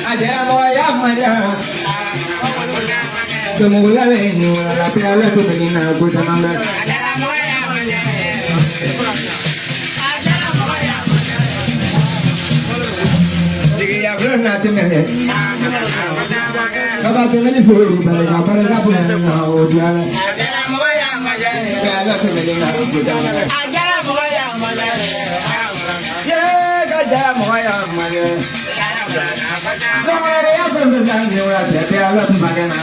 Ajara moya maja. Semula ni wala piala tu begina aku sama. Jadi ya belum nanti mene. Kalau tu mene furu pada punya mau dia. Piala tu begina aku sama. Ya gajah moya maja. Nomor dia berbentuk ni wala piala tu begina.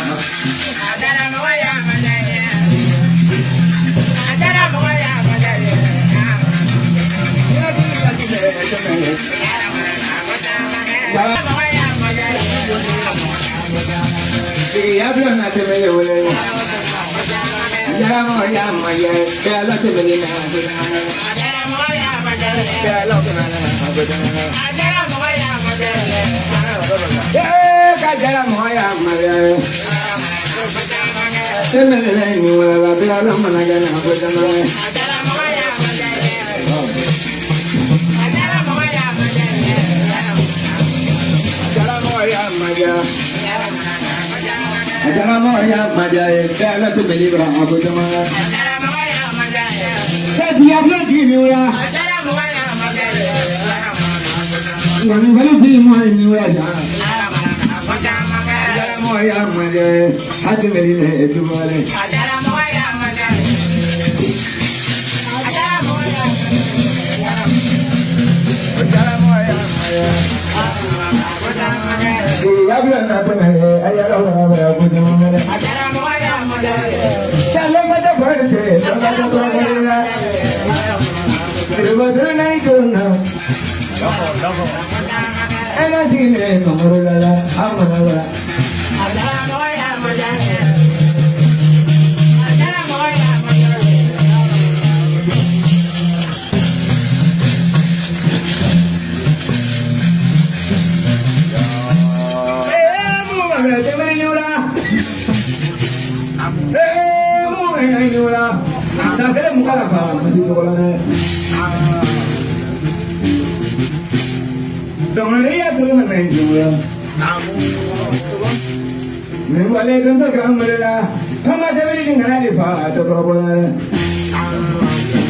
Ya belum nanti mene boleh. Ajara moya maja. Piala tu begina. Piala tu begina. Kajara moya maja. Semele ni wala piala mana gana aku sama. Ajara moya maja. Piala tu begina aku sama. Dia lagi ni wala. Yang baru di mana ni wala. Moya maja, hati meri le tu bole. Ajara moya maja. Ajara moya. Ajara moya maja. Dia bilang apa ni? Ajara moya maja. Ajara moya maja. Chalo maja berde, chalo berde. Betul naik guna. Logo. Enak sini nomor lala, apa lala? Ajara moya maja. Ajara moya maja. Mungkin cuma nyula. Mungkin nyula. Tak ada muka apa masih tu kalau ni. Dong ni ya tu mana nyula. Membuatnya tentu gambarlah. Kamu ada beri dengan ada faham atau korban.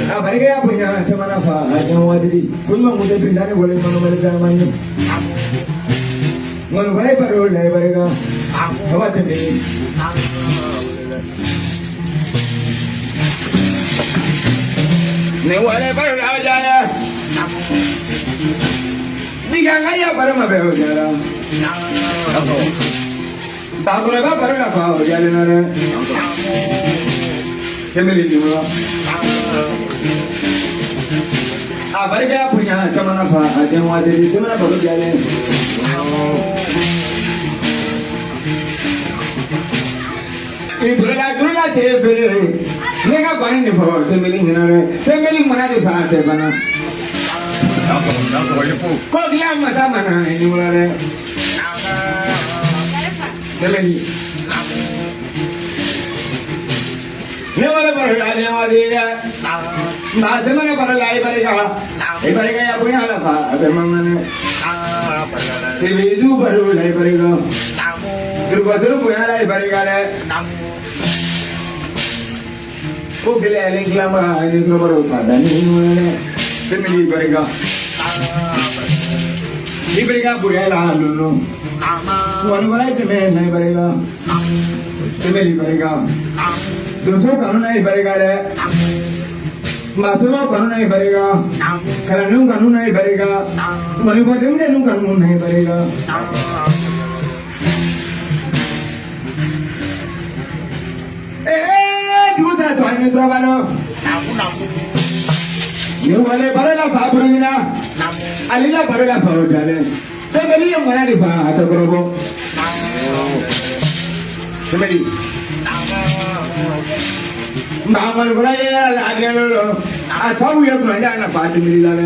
Apa mereka punya cemana faham yang wadiri. Kulma muda bintang boleh mana mereka namanya. Mana boleh baru lagi mereka. Apa tu? Ni boleh baru aja ya. Ni kan kaya baru mahu berjalan. Tak boleh baru nak kau jalan ada. Kembali di mana? Mereka punya cemana apa? Yang wadiri cemana baru jalan. Itulah tebel. Mereka panen di bawah kembali kembali mana di bawah mana? Kau dia masa mana ini mulai? Kembali. Ni mana baru ni awak dia. Masa mana baru lagi mereka. Mereka yang punya apa? Apa mana? Televisu baru lagi mereka. Terus punya lagi mereka le. Kau kira lagi lama ini semua baru ada ni mana? Family mereka. Ni mereka boleh lah dulu. Wan mana itu mana mereka? Family mereka. Dosa kanun naik mereka le. Masuk kanun naik mereka. Kalau kanun naik mereka. Malu pada mana kanun naik mereka. Dua tahun ini terbaru. Ni wale barulah fabrina. Alila barulah fabrina. Family yang mana di bawah atau kerobo? Family. Mama beraya ada lolo. Asal dia beraya anak pasti miliar.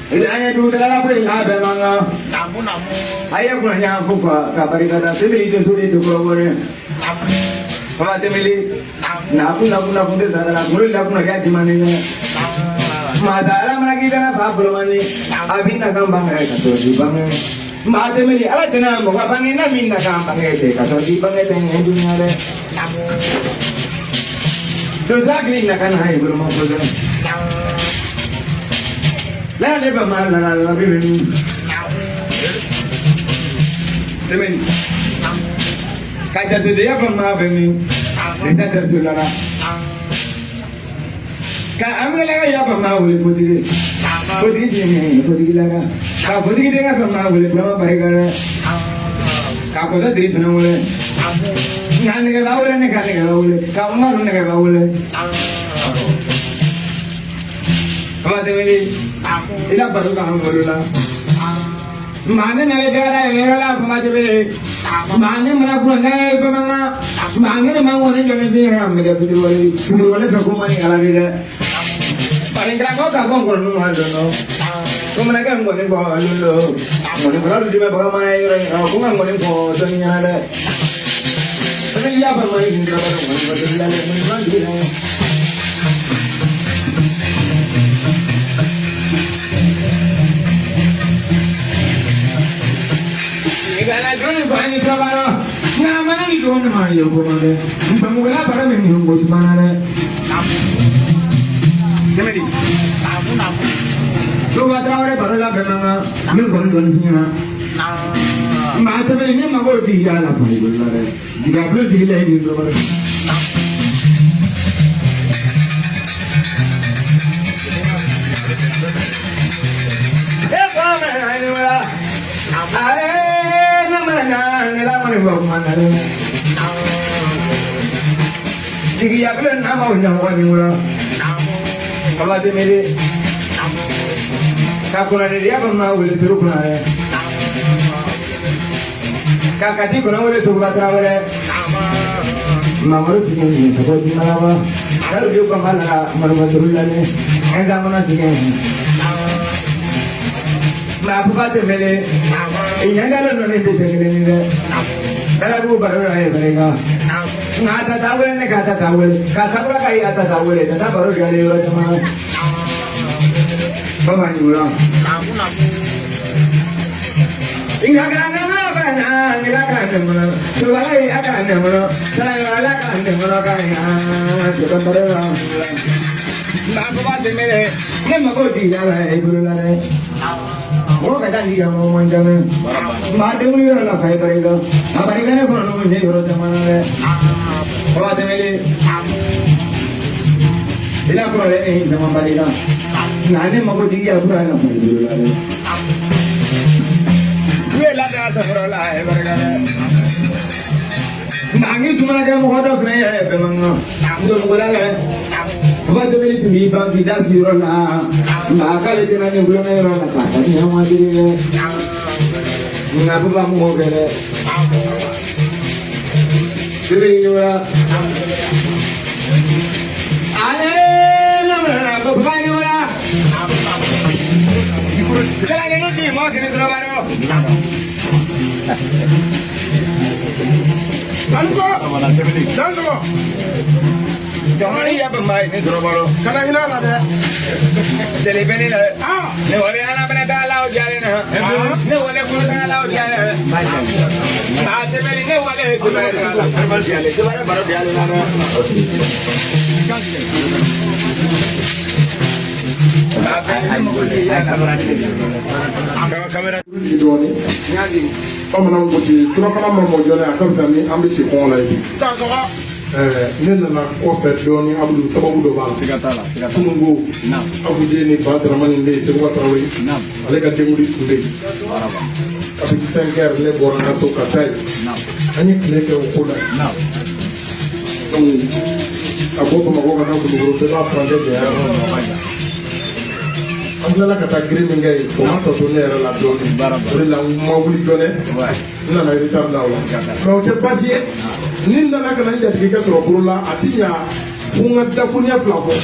Ini hanya dua dalam apa yang ada manga. Ayah beraya aku kabari kata sendiri itu sudah itu kerobo ni. Apa temili? Naku dia salah. Mula aku nak di mana ni? Madara Magina Pablo Abina Gambang, Katodi Bang, Madame, Alatana, Mokabangina, Mina Gambang, Katodi Bang, and Dunare. To Zagli Nakanai, Burma. Let never man, I love you. Kaita tu dia pemabeni, kita tersulara. Ka amne laga ya pemabuli putih, putih ni putih laga. Ka putih dia pemabuli berapa barikara. Ka kota diri sana boleh. Ngan ni kalau boleh, ngan ni kalau boleh. Ka umar ni kalau boleh. Apa tu ni? Ila baru kamu bolehlah. Mana nak ada era macam ni? Mana mana pun ada pemanga. Mana ni mangu ni jadi ni ramai jadi tu boleh tu kumani kalau ni. Paling kerana kau kau korang ada no. Kau mana kan kau ni kau lalu. Kau ni kalau di mana mana orang kau kan kau ni kau tu ni ada. Tapi dia apa mana ni kalau kau ni dia ni mana dia. Kalau jodoh banyak kabar, nama mana ni jodoh mana yo kau mana? Pemula pada meniung bos mana ada? Kemedi? Namu. Tu batra orang baru lah bemanga, mengkon punya. Mata ni mago dia lah pun itu lah. Jika belum dia ini tu baru. Ini mana? Jadi apa yang nama orang orang ni mula? Kalau dia meli, kalau dia apa nama boleh suruh pun ada. Kalau kati kau boleh suruh batra boleh. Mama tu sini, kalau di mana apa? Kalau dia kamala malu suruh lagi, enggak mana sini. Apa kata meli? Ini adalah nasi dengan ini. Kalau tu baru ayah mereka. Nggak tahu ni kata tahu. Kata pula kaya kata tahu. Tetapi baru jadi orang cuma. Bapak ni ulang. Namu. Ingat kerana apa? Ingat kerana mana? Sebagai kerana mana? Sebagai kerana mana kaya? Bukan baru orang. Bapak pasti mele. Ni mahu dia lah ibu lah. Oh kata dia mau manjang, macam ni orang kaya berikan. Apa ni kan orang orang ni orang zaman ni. Oh ada meli. Ila orang ni zaman berikan. Nane mahu dia pura nak beri lah. Dua lada seorang lah berikan. Nangi cuma nak mahu ada ni memang. Untuk orang lah. Apa tu meli tu ni bang tidak seorang lah. Maka le jangan ni belum ni orang nak kata ni yang mati ni. Mengapa kamu mau kene? Jadi ni orang. Ale, nama apa bukan ni orang? Kalau ni nanti mau kene terus baru. Tanggo. Jangan ni apa mai ni terus baru. Karena ini ada. Jadi beni lah. Ni boleh anak benda galau jalan ha. Ni boleh pun galau jalan. Jadi beni ni boleh tu galau. Baru jalan. Sebenarnya baru jalan mana. Kamera video ni. Nyadi. Kamu nak buat ni. Kalau kamu mau jual, akan kami ambil si kong lagi. Tak kau. Ne nana kɔfɛ dɔɔni abudu sababu dɔ b'a la. Siga t'a la. Kununko abudu ni Badara Mani bɛ yen Seguba Tarawele ale ka denkundi tun bɛ yen kabini 5 heures ne bɔra n ka so ka taa yen an ye tile kɛ o ko la donc a bɔ Bamakɔ ka na Kulukoro bɛɛ b'a furancɛ janya an tilala ka taa giri min kɛ yen o ma tɔ to ne yɛrɛ la dɔɔni o de la n ma wuli joona n nana retard la o la mais o tɛ baasi ye. Ni nana kana jatigi ka sɔrɔ bolo la a ti ɲa fo n ka dakurunya fila fɔ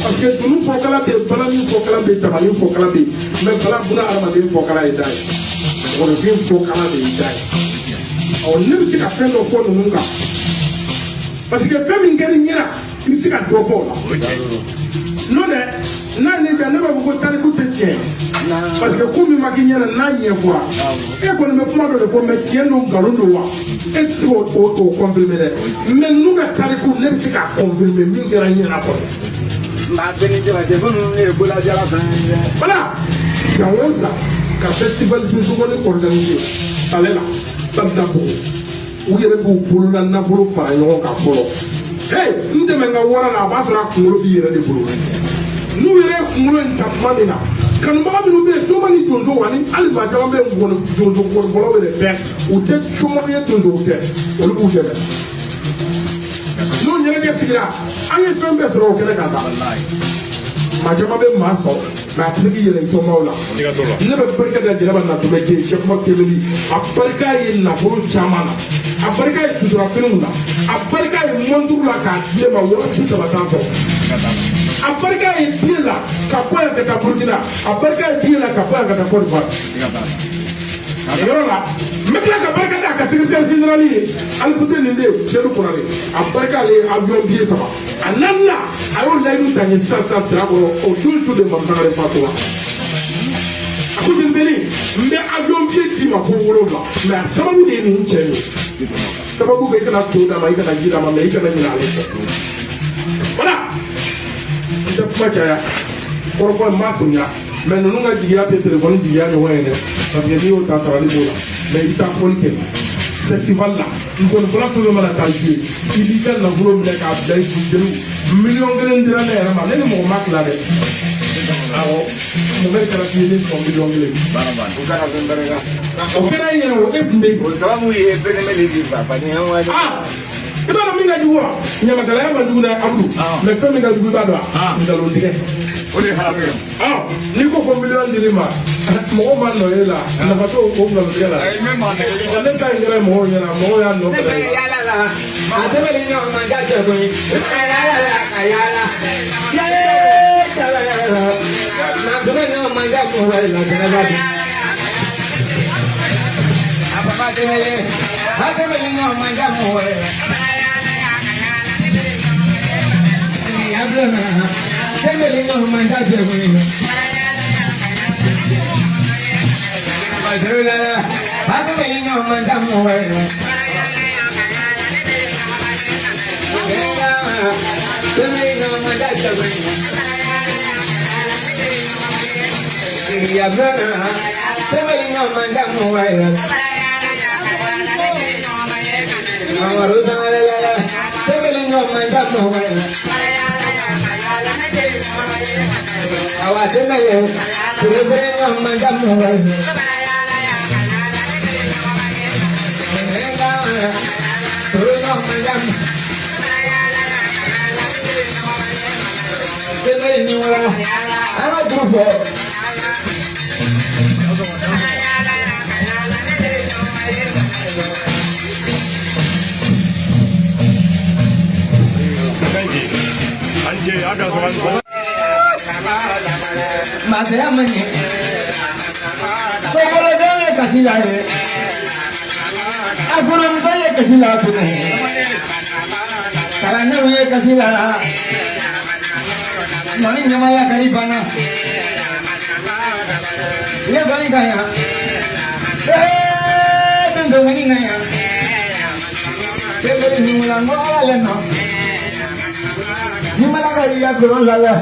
parce que dunu fɔkala bɛ yen bala min fɔkala bɛ yen tamani fɔkala bɛ yen mais bala buna adamaden fɔkala ye da ye mɔgɔninfin fɔkala de ye da ye ɔ ne bɛ se ka fɛn dɔ fɔ ninnu kan parce que fɛn min kɛra ɲɛna i bɛ se ka dɔ fɔ o la non è nani ka ne ba ko tari ku te che parce que comme ma kinyana na nye fois e ko me kuma do ko me tien no galondo wa e ti o confirmer mais nous ka tari ku ne ti ka confirmer min kera nyana ko ma beni de ba de bon ne bola jara san voilà ça on ça ka festival du jour on organisé allez là tabdabo u yere bu bulu na nafolo fara ɲɔgɔn ka fɔlɔ hey n dɛmɛ n ka wara la a b'a sɔrɔ a kunkolo b'i yɛrɛ de bolo n'u yɛrɛ kunkolo in ta tuma min na kanubaga minnu bɛ yen soma ni tonso ani hali maa caman bɛ yen tonso fɔlɔw yɛrɛ bɛɛ u tɛ somaw ye tonsow tɛ olu b'u dɛmɛ n'o ɲɛnajɛ sigira an ye fɛn bɛɛ sɔrɔ o kɛnɛ kan sa maa caman bɛ maa sɔrɔ mɛ a tɛ se k'i yɛlɛ i tɔnbaw la ne bɛ barika da jɛnɛba natɔmɛ den sɛkuma kɛmɛli a barika ye nafolo caman na a barika ye sutura finiw la a barika ye mɔnturu la k'a di ne ma 30 t'an sɔrɔ a barika ye diɲɛ la ka bɔ yan ka taa burukina a barika ye diɲɛ la ka bɔ yan ka taa Côte d'Ivoire yɔrɔ la n bɛ tila ka barika da a ka secrétaire général ye Alifuseni nin de Seydou Konare a barika ale ye avion billet 3 a naaninan a y'o layidu ta ɲɛ sisan sira kɔrɔ o don su de Mama Sangare fatura a ko jɛnibɛni n bɛ avion billet d'i ma fo 7 mais a sababu de ye nin cɛ ye sababu bɛ i kana to d'a ma i kana ji d'a ma mais i kana ɲinɛ ale fɛ voilà n tɛ kuma caya kɔrɔfɔ n b'a faamuya mais ninnu ka jigiya tɛ téléphone jigiya ɲɔgɔn ye dɛ parce que n'i y'o ta sarali b'o la mais i bɛ taa fɔli kɛ festival la nkɔnifɔla fɛn fɛn mana taa jouer i b'i ka nafolo minɛ k'a bila i kun jeliw 1 million dira ne yɛrɛ ma ne ni mɔgɔ ma tila dɛ awɔ mun bɛ kɛra f'i ye ne sɔn 1 million o kana fɛn bɛrɛ kan o kɛra e ɲɛna o e tun bɛ yen o sababu ye phénomène di fa parce que an wa i b'a dɔn min ka jugu wa ɲamakalaya ma jugu dɛ Abdou mais fɛn min ka jugu i b'a dɔn wa nkalon tigɛ o de haramu ye n'i ko ko 1 million dir'i ma mɔgɔw ma nɔ e la nafa t'o nkalon tigɛ la ne ta in kɛra mɔgɔw ɲɛna mɔgɔw y'a nɔ fɛnɛ a tɛmɛ ni ɲɔgɔn man ka jɛ koyi yala ka yala na tɛmɛ ni ɲɔgɔn man ka mɔgɔ ye la tɛmɛ ka di a baba tɛmɛ ye a tɛmɛ ni ɲɔgɔn man ka mɔgɔ ye ya bila na tɛmɛ ni ɲɔgɔn man ka jɛ koyi a tɛmɛ ni ɲɔgɔn man ka mɔgɔ ye ya brana tebeli no manda muwaila amaru dalala tebeli no manda muwaila awa tebeli no manda muwaila tebeli ni wala ana grupo Masaya mani, kau jangan kasih lagi. Aku nak saya kasih lagi ni. Kalau ni saya kasih lagi, mana ni malah kari bana. Dia bani kaya. Tentu ini kaya. Dia beri ni mulang mulang lena. Ni malah kari ya kurang lala.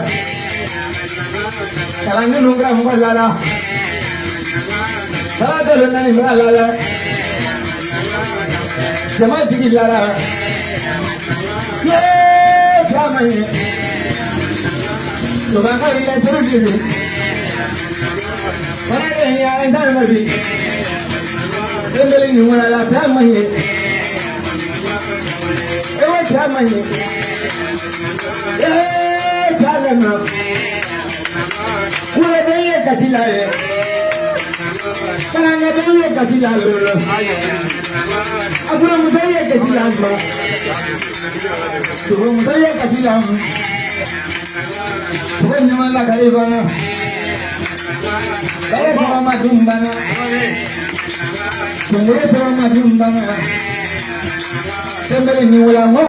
Kalau ni nunggu muka lala, salah tu lena ni muka lala, jemaah tinggi lala, ye, jamaah ni, tu bangga ni terus dulu, mana ni yang entah lagi, tembeli ni muka lala jamaah ni, jamaah ni, ye, jamaah ni. Kule beye kasila ye, kalanga beye kasila lolo, akuna museye kasila lolo, tuh museye kasila, tuh nyamala karibana, kaya sama jumbana, tunggu sama jumbana, tembeli ni ulama.